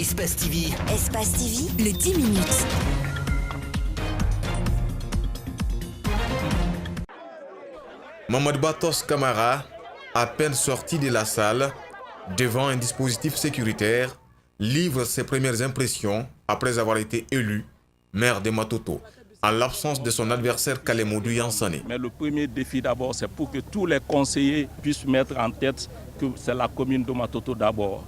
Espace TV. Espace TV, le 10 minutes. Mohamed Batos Camara, à peine sorti de la salle, devant un dispositif sécuritaire, livre ses premières impressions après avoir été élu maire de Matoto, en l'absence de son adversaire Kalemodou Yansane. Mais le premier défi d'abord, c'est pour que tous les conseillers puissent mettre en tête que c'est la commune de Matoto d'abord.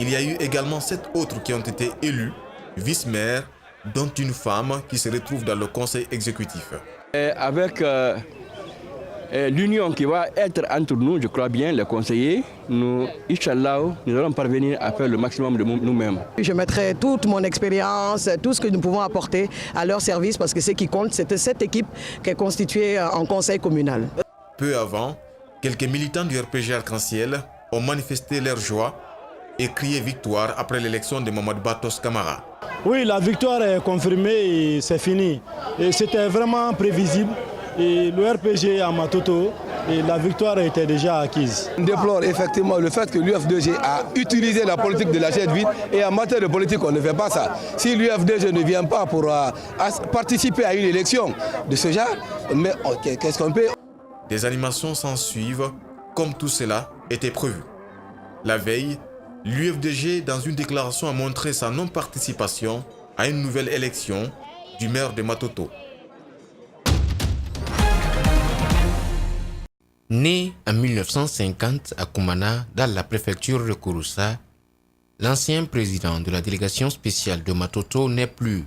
Il y a eu également 7 autres qui ont été élus vice-maires, dont une femme qui se retrouve dans le conseil exécutif. Avec l'union qui va être entre nous, je crois bien, les conseillers, nous, Inch'Allah, nous allons parvenir à faire le maximum de nous-mêmes. Je mettrai toute mon expérience, tout ce que nous pouvons apporter à leur service parce que ce qui compte, c'est cette équipe qui est constituée en conseil communal. Peu avant, quelques militants du RPG Arc-en-Ciel ont manifesté leur joie et crié victoire après l'élection de Mohamed Batos Camara. Oui, la victoire est confirmée et c'est fini. Et c'était vraiment prévisible. Et le RPG à Matoto, et la victoire était déjà acquise. On déplore effectivement le fait que l'UFDG a utilisé la politique de la chaise vide et en matière de politique on ne fait pas ça. Si l'UFDG ne vient pas pour participer à une élection de ce genre, mais qu'est-ce qu'on peut? Des animations s'en suivent, comme tout cela était prévu. La veille, l'UFDG, dans une déclaration, a montré sa non-participation à une nouvelle élection du maire de Matoto. Né en 1950 à Koumana, dans la préfecture de Kouroussa, l'ancien président de la délégation spéciale de Matoto n'est plus.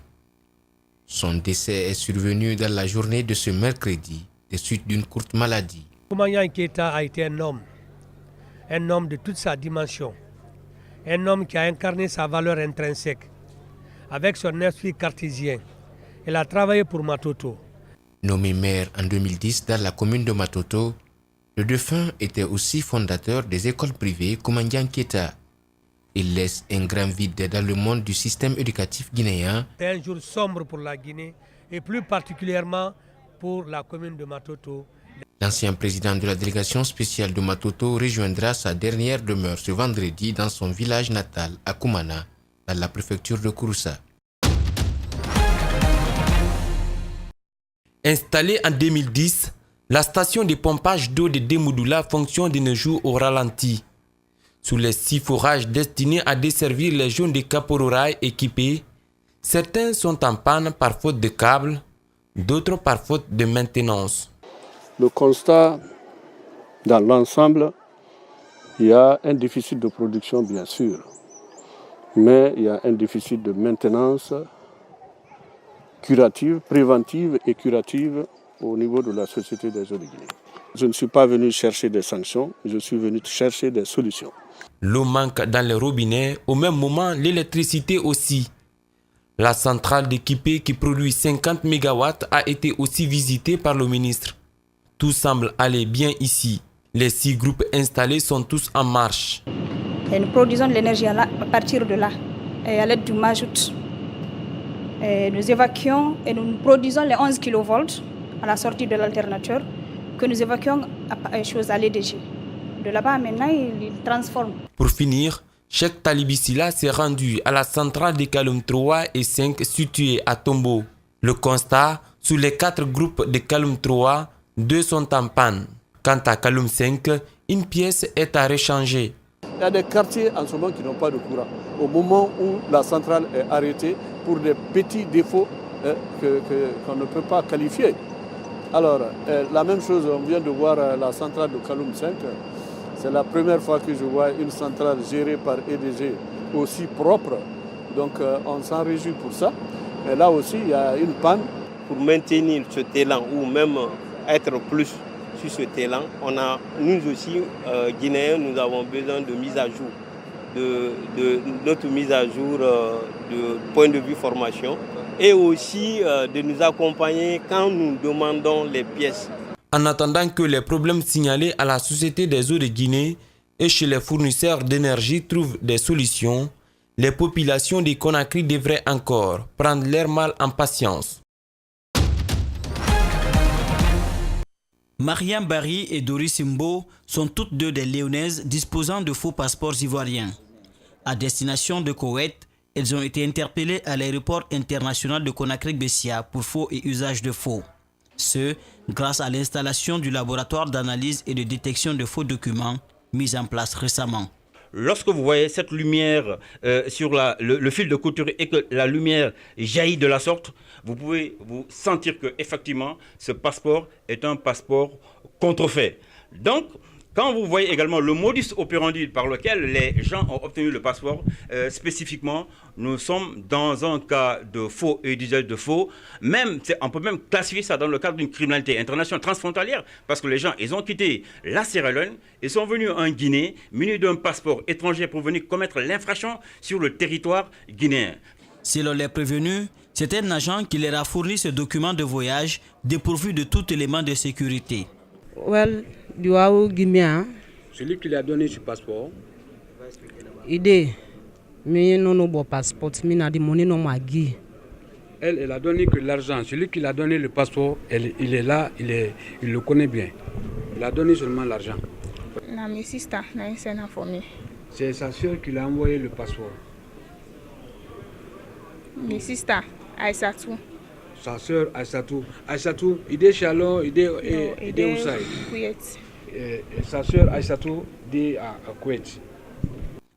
Son décès est survenu dans la journée de ce mercredi, des suites d'une courte maladie. Koumana Keita a été un homme de toute sa dimension, un homme qui a incarné sa valeur intrinsèque. Avec son esprit cartésien, il a travaillé pour Matoto. Nommé maire en 2010 dans la commune de Matoto, le défunt était aussi fondateur des écoles privées Koumandian Keita. Il laisse un grand vide dans le monde du système éducatif guinéen. C'est un jour sombre pour la Guinée et plus particulièrement pour la commune de Matoto. L'ancien président de la délégation spéciale de Matoto rejoindra sa dernière demeure ce vendredi dans son village natal à Koumana, dans la préfecture de Kouroussa. Installée en 2010, la station de pompage d'eau de Demoudoula fonctionne de nos jours au ralenti. Sous les 6 forages destinés à desservir les zones de Kapororaï équipés, certains sont en panne par faute de câbles, d'autres par faute de maintenance. Le constat, dans l'ensemble, il y a un déficit de production bien sûr, mais il y a un déficit de maintenance curative, préventive et curative au niveau de la Société des eaux de Guinée. Je ne suis pas venu chercher des sanctions, je suis venu chercher des solutions. L'eau manque dans les robinets, au même moment l'électricité aussi. La centrale d'équipé qui produit 50 MW a été aussi visitée par le ministre. Tout semble aller bien ici. Les 6 groupes installés sont tous en marche. Et nous produisons de l'énergie à partir de là, et à l'aide du mazout. Nous évacuons et nous produisons les 11 kV à la sortie de l'alternateur que nous évacuons à l'EDG. De là-bas, maintenant, ils transforment. Pour finir, Cheikh Talibissila s'est rendu à la centrale de Kaloum 3 et 5 située à Tombo. Le constat, sous les 4 groupes de Kaloum 3, 2 sont en panne. Quant à Kaloum 5, une pièce est à rechanger. Il y a des quartiers en ce moment qui n'ont pas de courant. Au moment où la centrale est arrêtée pour des petits défauts qu'on ne peut pas qualifier. Alors, la même chose, on vient de voir la centrale de Kaloum 5. C'est la première fois que je vois une centrale gérée par EDG aussi propre. Donc, on s'en réjouit pour ça. Et là aussi, il y a une panne. Pour maintenir ce élan ou même être plus sur cet élan, nous aussi, Guinéens, nous avons besoin de mise à jour, de notre mise à jour de point de vue formation et aussi de nous accompagner quand nous demandons les pièces. En attendant que les problèmes signalés à la Société des eaux de Guinée et chez les fournisseurs d'énergie trouvent des solutions, les populations de Conakry devraient encore prendre leur mal en patience. Mariam Barry et Doris Simbo sont toutes deux des Léonaises disposant de faux passeports ivoiriens. À destination de Koweït, Elles ont été interpellées à l'aéroport international de Conakry-Bessia pour faux et usage de faux. Ce, grâce à l'installation du laboratoire d'analyse et de détection de faux documents mis en place récemment. Lorsque vous voyez cette lumière sur le fil de couture et que la lumière jaillit de la sorte, vous pouvez vous sentir que effectivement ce passeport est un passeport contrefait. Donc, quand vous voyez également le modus operandi par lequel les gens ont obtenu le passeport, spécifiquement, nous sommes dans un cas de faux et d'usage de faux. On peut même classifier ça dans le cadre d'une criminalité internationale transfrontalière, parce que les gens, ils ont quitté la Sierra Leone, ils sont venus en Guinée, munis d'un passeport étranger pour venir commettre l'infraction sur le territoire guinéen. Selon les prévenus, c'est un agent qui leur a fourni ce document de voyage dépourvu de tout élément de sécurité. Celui qui lui a donné ce passeport. Elle a donné que l'argent. Celui qui l'a donné le passeport, il est là, il le connaît bien. Il a donné seulement l'argent. C'est sa soeur qui lui a envoyé le passeport. Sa soeur Aïssatou, il est Chalon, il est Oussaï. Sa soeur Aïssatou, il est à Koweït.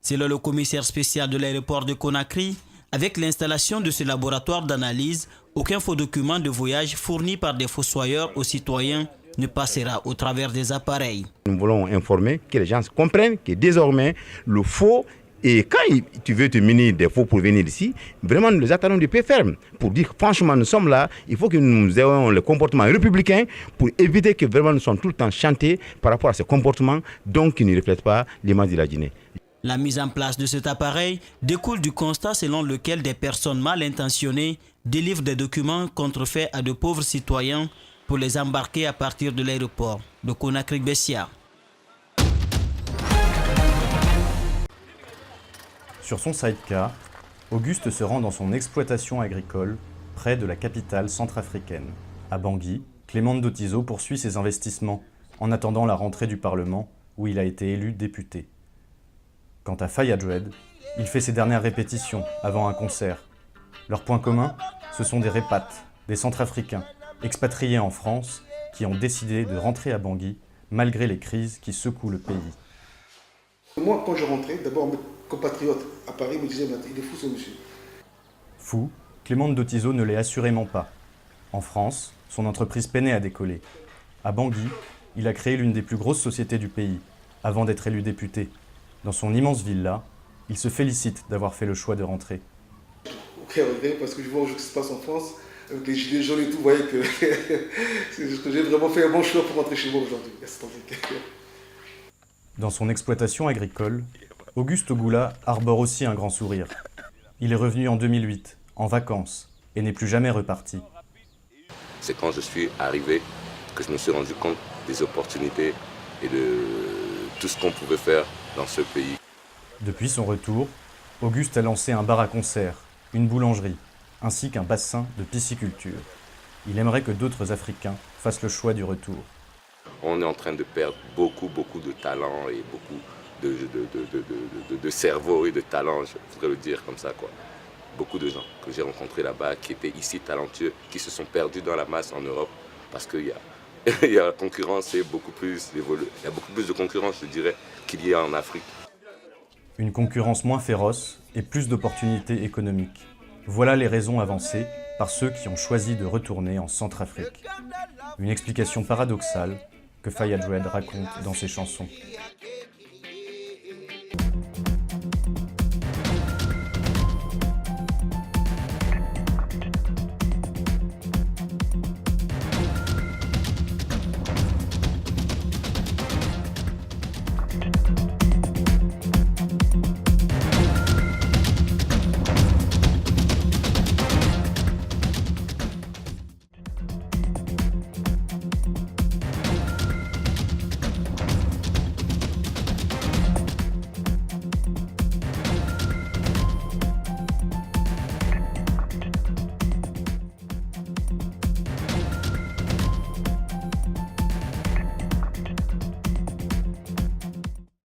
Selon le commissaire spécial de l'aéroport de Conakry, avec l'installation de ce laboratoire d'analyse, aucun faux document de voyage fourni par des fossoyeurs aux citoyens ne passera au travers des appareils. Nous voulons informer que les gens comprennent que désormais le faux. Et quand tu veux te munir des faux pour venir ici, vraiment nous les attendons de pied ferme pour dire franchement nous sommes là, il faut que nous ayons le comportement républicain pour éviter que vraiment nous sommes tout le temps chantés par rapport à ce comportement donc qui ne reflète pas l'image de la Guinée. La mise en place de cet appareil découle du constat selon lequel des personnes mal intentionnées délivrent des documents contrefaits à de pauvres citoyens pour les embarquer à partir de l'aéroport de Conakry-Bessia. Sur son sidecar, Auguste se rend dans son exploitation agricole près de la capitale centrafricaine. À Bangui, Clément Ndotizo poursuit ses investissements en attendant la rentrée du Parlement où il a été élu député. Quant à Fayadred, il fait ses dernières répétitions avant un concert. Leur point commun, ce sont des répates, des Centrafricains, expatriés en France, qui ont décidé de rentrer à Bangui malgré les crises qui secouent le pays. Moi, quand je rentrais, d'abord mes compatriotes à Paris me disaient « il est fou ce monsieur ». Fou, Clément Ndotizo ne l'est assurément pas. En France, son entreprise peinait à décoller. À Bangui, il a créé l'une des plus grosses sociétés du pays, avant d'être élu député. Dans son immense villa, il se félicite d'avoir fait le choix de rentrer. Aucun regret, parce que je vois ce qui se passe en France, avec les gilets jaunes et tout, vous voyez que j'ai vraiment fait un bon choix pour rentrer chez moi aujourd'hui. Dans son exploitation agricole, Auguste Goula arbore aussi un grand sourire. Il est revenu en 2008, en vacances, et n'est plus jamais reparti. C'est quand je suis arrivé que je me suis rendu compte des opportunités et de tout ce qu'on pouvait faire dans ce pays. Depuis son retour, Auguste a lancé un bar à concert, une boulangerie, ainsi qu'un bassin de pisciculture. Il aimerait que d'autres Africains fassent le choix du retour. On est en train de perdre beaucoup de talent et beaucoup de cerveau et de talent, je voudrais le dire comme ça, quoi. Beaucoup de gens que j'ai rencontrés là-bas qui étaient ici talentueux, qui se sont perdus dans la masse en Europe parce qu'il y a la concurrence est beaucoup plus évoluée. Il y a beaucoup plus de concurrence, je dirais, qu'il y a en Afrique. Une concurrence moins féroce et plus d'opportunités économiques. Voilà les raisons avancées par ceux qui ont choisi de retourner en Centrafrique. Une explication paradoxale que Fayadred raconte dans ses chansons.